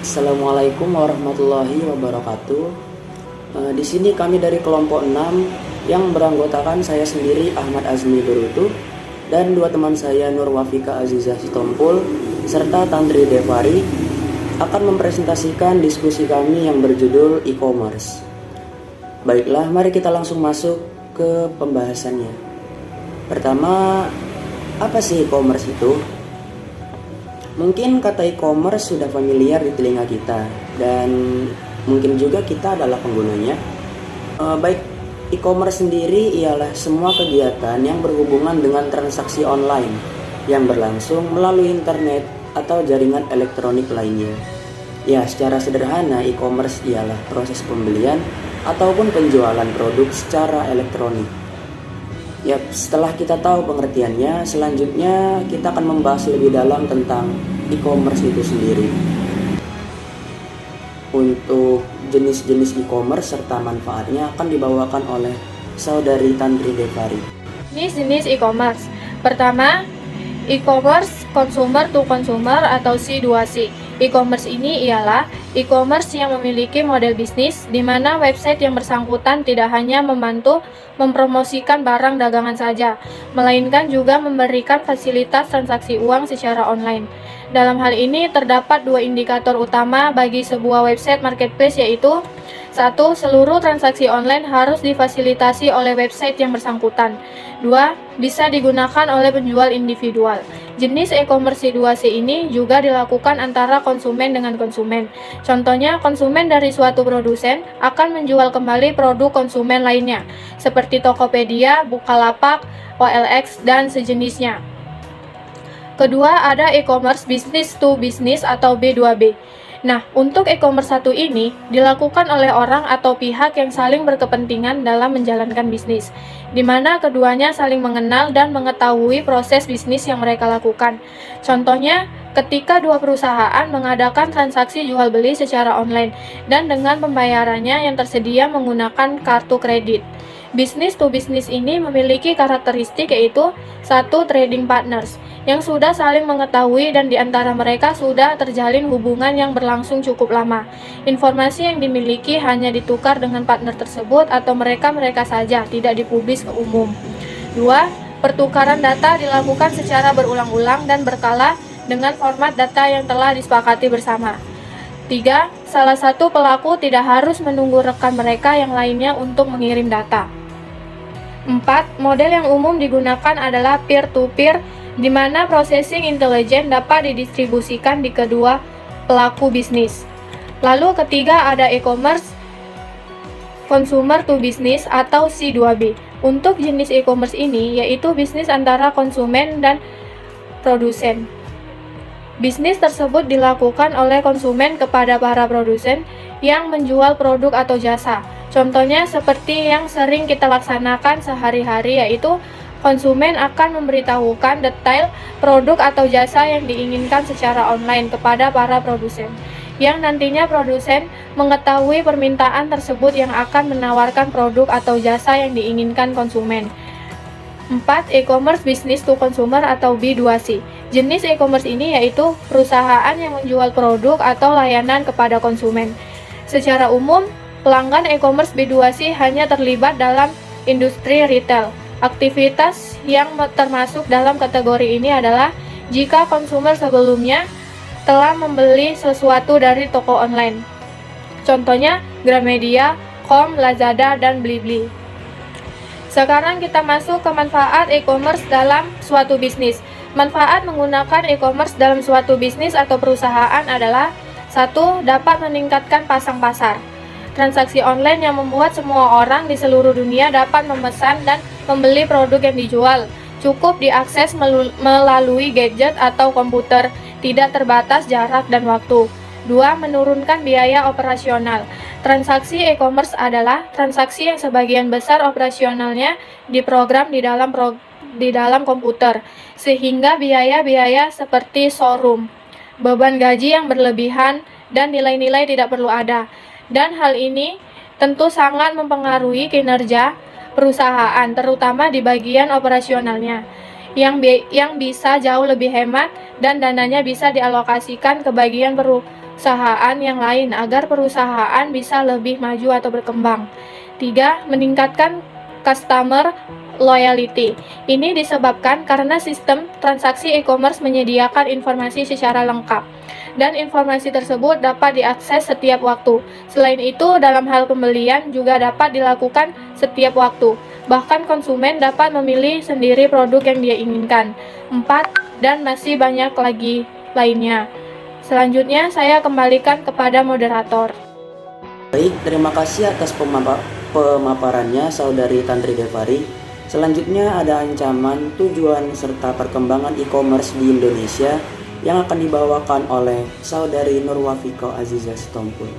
Assalamualaikum warahmatullahi wabarakatuh. Di sini kami dari kelompok 6 yang beranggotakan saya sendiri Ahmad Azmi Berutu dan dua teman saya Nur Wafika Azizah Sitompul serta Tantri Devari akan mempresentasikan diskusi kami yang berjudul e-commerce. Baiklah, mari kita langsung masuk ke pembahasannya. Pertama, apa sih e-commerce itu? Mungkin kata e-commerce sudah familiar di telinga kita dan mungkin juga kita adalah penggunanya. Baik, e-commerce sendiri ialah semua kegiatan yang berhubungan dengan transaksi online yang berlangsung melalui internet atau jaringan elektronik lainnya. Ya, secara sederhana e-commerce ialah proses pembelian ataupun penjualan produk secara elektronik. Ya, setelah kita tahu pengertiannya, selanjutnya kita akan membahas lebih dalam tentang e-commerce itu sendiri. Untuk jenis-jenis e-commerce serta manfaatnya akan dibawakan oleh Saudari Tantri Devari. Jenis e-commerce. Pertama, e-commerce consumer to consumer atau C2C. E-commerce ini ialah e-commerce yang memiliki model bisnis di mana website yang bersangkutan tidak hanya membantu mempromosikan barang dagangan saja, melainkan juga memberikan fasilitas transaksi uang secara online. Dalam hal ini terdapat dua indikator utama bagi sebuah website marketplace, yaitu 1. Seluruh transaksi online harus difasilitasi oleh website yang bersangkutan. 2. Bisa digunakan oleh penjual individual. Jenis e-commerce C2C ini juga dilakukan antara konsumen dengan konsumen. Contohnya, konsumen dari suatu produsen akan menjual kembali produk konsumen lainnya, seperti Tokopedia, Bukalapak, OLX, dan sejenisnya. Kedua, ada e-commerce business to business atau B2B. Nah, untuk e-commerce satu ini dilakukan oleh orang atau pihak yang saling berkepentingan dalam menjalankan bisnis, di mana keduanya saling mengenal dan mengetahui proses bisnis yang mereka lakukan. Contohnya, ketika dua perusahaan mengadakan transaksi jual beli secara online dan dengan pembayarannya yang tersedia menggunakan kartu kredit. Bisnis to bisnis ini memiliki karakteristik yaitu 1. Trading partners yang sudah saling mengetahui dan di antara mereka sudah terjalin hubungan yang berlangsung cukup lama. Informasi yang dimiliki hanya ditukar dengan partner tersebut atau mereka saja, tidak dipublis ke umum. 2. Pertukaran data dilakukan secara berulang-ulang dan berkala dengan format data yang telah disepakati bersama. 3. Salah satu pelaku tidak harus menunggu rekan mereka yang lainnya untuk mengirim data. 4. Model yang umum digunakan adalah peer-to-peer, di mana processing intelijen dapat didistribusikan di kedua pelaku bisnis. Lalu ketiga ada e-commerce consumer to business atau C2B. Untuk jenis e-commerce ini yaitu bisnis antara konsumen dan produsen. Bisnis tersebut dilakukan oleh konsumen kepada para produsen yang menjual produk atau jasa. Contohnya seperti yang sering kita laksanakan sehari-hari, yaitu konsumen akan memberitahukan detail produk atau jasa yang diinginkan secara online kepada para produsen, yang nantinya produsen mengetahui permintaan tersebut yang akan menawarkan produk atau jasa yang diinginkan konsumen. 4. E-commerce business to consumer atau B2C. Jenis e-commerce ini yaitu perusahaan yang menjual produk atau layanan kepada konsumen. Secara umum, pelanggan e-commerce B2C hanya terlibat dalam industri retail. Aktivitas yang termasuk dalam kategori ini adalah jika konsumer sebelumnya telah membeli sesuatu dari toko online. Contohnya Gramedia, Com, Lazada, dan Blibli. Sekarang kita masuk ke manfaat e-commerce dalam suatu bisnis. Manfaat menggunakan e-commerce dalam suatu bisnis atau perusahaan adalah 1. Dapat meningkatkan pasang pasar. Transaksi online yang membuat semua orang di seluruh dunia dapat memesan dan membeli produk yang dijual. Cukup diakses melalui gadget atau komputer, tidak terbatas jarak dan waktu. 2. Menurunkan biaya operasional. Transaksi e-commerce adalah transaksi yang sebagian besar operasionalnya diprogram di dalam komputer, sehingga biaya-biaya seperti showroom, beban gaji yang berlebihan, dan nilai-nilai tidak perlu ada. Dan hal ini tentu sangat mempengaruhi kinerja perusahaan, terutama di bagian operasionalnya, yang bisa jauh lebih hemat dan dananya bisa dialokasikan ke bagian perusahaan yang lain agar perusahaan bisa lebih maju atau berkembang. 3. Meningkatkan customer loyalty. Ini disebabkan karena sistem transaksi e-commerce menyediakan informasi secara lengkap, dan informasi tersebut dapat diakses setiap waktu. Selain itu, dalam hal pembelian juga dapat dilakukan setiap waktu. Bahkan konsumen dapat memilih sendiri produk yang dia inginkan. 4. Dan masih banyak lagi lainnya. Selanjutnya, saya kembalikan kepada moderator. Baik, terima kasih atas pemaparannya Saudari Tantri Devari. Selanjutnya ada ancaman, tujuan, serta perkembangan e-commerce di Indonesia yang akan dibawakan oleh Saudari Nurwafika Azizah Sitompul.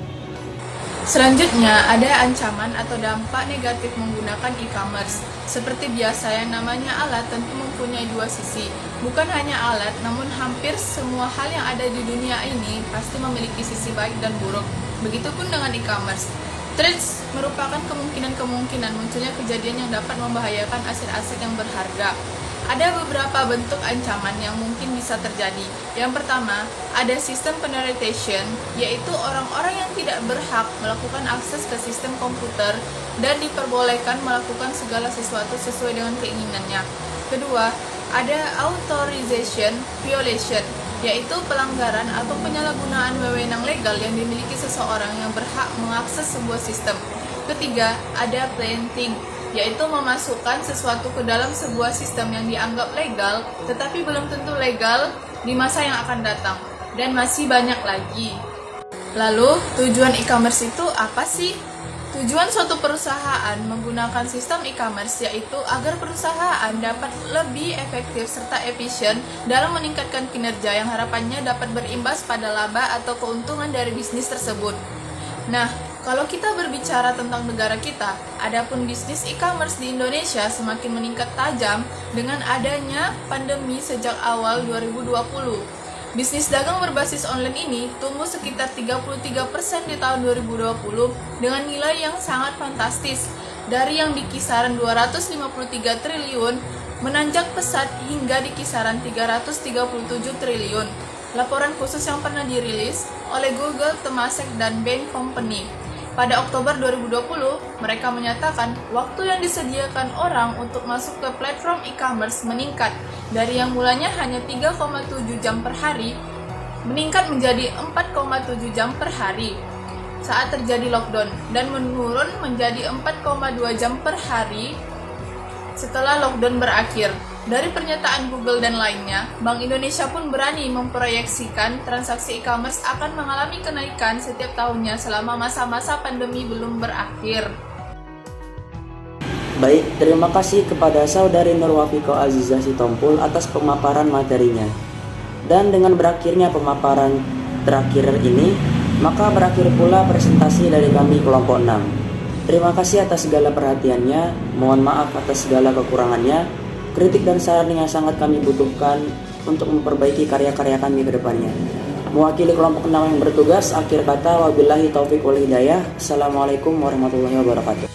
Selanjutnya, ada ancaman atau dampak negatif menggunakan e-commerce. Seperti biasa, yang namanya alat tentu mempunyai dua sisi. Bukan hanya alat, namun hampir semua hal yang ada di dunia ini pasti memiliki sisi baik dan buruk. Begitupun dengan e-commerce. Trades merupakan kemungkinan munculnya kejadian yang dapat membahayakan aset-aset yang berharga. Ada beberapa bentuk ancaman yang mungkin bisa terjadi. Yang pertama, ada sistem penetration, yaitu orang-orang yang tidak berhak melakukan akses ke sistem komputer dan diperbolehkan melakukan segala sesuatu sesuai dengan keinginannya. Kedua, ada authorization violation, yaitu pelanggaran atau penyalahgunaan wewenang legal yang dimiliki seseorang yang berhak mengakses sebuah sistem. Ketiga, ada planting, yaitu memasukkan sesuatu ke dalam sebuah sistem yang dianggap legal, tetapi belum tentu legal di masa yang akan datang. Dan masih banyak lagi. Lalu, tujuan e-commerce itu apa sih? Tujuan suatu perusahaan menggunakan sistem e-commerce yaitu agar perusahaan dapat lebih efektif serta efisien dalam meningkatkan kinerja yang harapannya dapat berimbas pada laba atau keuntungan dari bisnis tersebut. Nah, kalau kita berbicara tentang negara kita, adapun bisnis e-commerce di Indonesia semakin meningkat tajam dengan adanya pandemi sejak awal 2020. Bisnis dagang berbasis online ini tumbuh sekitar 33% di tahun 2020 dengan nilai yang sangat fantastis. Dari yang di kisaran 253 triliun menanjak pesat hingga di kisaran 337 triliun. Laporan khusus yang pernah dirilis oleh Google, Temasek, dan Bain Company. Pada Oktober 2020, mereka menyatakan waktu yang disediakan orang untuk masuk ke platform e-commerce meningkat dari yang mulanya hanya 3,7 jam per hari, meningkat menjadi 4,7 jam per hari saat terjadi lockdown, dan menurun menjadi 4,2 jam per hari setelah lockdown berakhir. Dari pernyataan Google dan lainnya, Bank Indonesia pun berani memproyeksikan transaksi e-commerce akan mengalami kenaikan setiap tahunnya selama masa-masa pandemi belum berakhir. Baik, terima kasih kepada Saudari Nurwafika Azizah Sitompul atas pemaparan materinya. Dan dengan berakhirnya pemaparan terakhir ini, maka berakhir pula presentasi dari kami kelompok 6. Terima kasih atas segala perhatiannya, mohon maaf atas segala kekurangannya. Kritik dan saran yang sangat kami butuhkan untuk memperbaiki karya-karya kami ke depannya. Mewakili kelompok 6 yang bertugas, akhir kata wabillahi taufiq wal hidayah. Assalamualaikum warahmatullahi wabarakatuh.